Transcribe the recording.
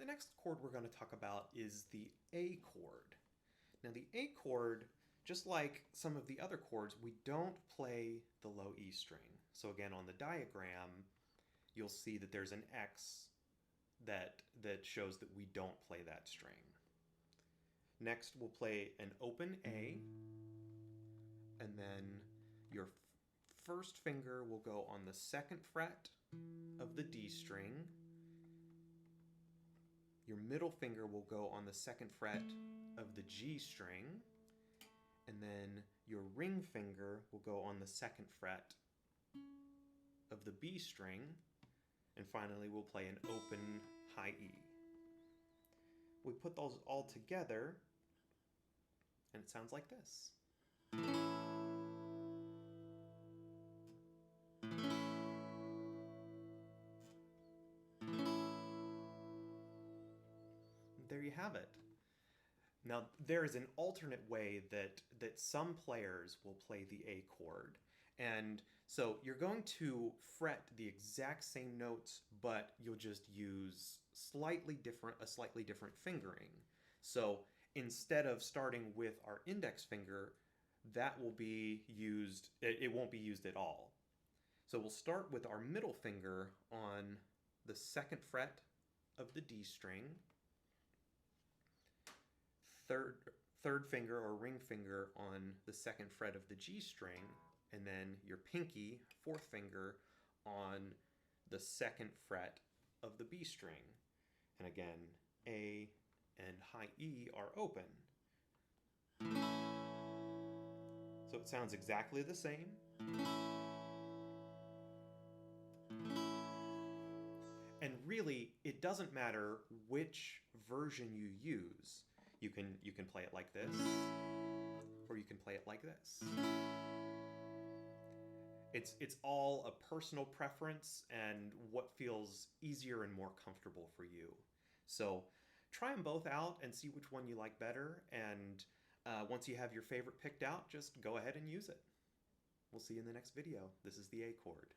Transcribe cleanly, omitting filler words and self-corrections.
next chord we're going to talk about is the A chord. Now the A chord, just like some of the other chords, we don't play the low E string. So again, on the diagram, you'll see that there's an X that shows that we don't play that string. Next, we'll play an open A, and then your first finger will go on the second fret of the D string. Your middle finger will go on the second fret of the G string, and then your ring finger will go on the second fret of the B string, and finally we'll play an open high E. We put those all together, and it sounds like this. There you have it. Now, there is an alternate way that some players will play the A chord. And so you're going to fret the exact same notes, but you'll just use a slightly different fingering. So instead of starting with our index finger, that will be used, it won't be used at all. So we'll start with our middle finger on the second fret of the D string, third finger or ring finger on the second fret of the G string, and then your pinky, fourth finger, on the second fret of the B string. And again, A and high E are open. So it sounds exactly the same. And really, it doesn't matter which version you use. You can play it like this, or you can play it like this. It's all a personal preference and what feels easier and more comfortable for you. So try them both out and see which one you like better. And once you have your favorite picked out, just go ahead and use it. We'll see you in the next video. This is the A chord.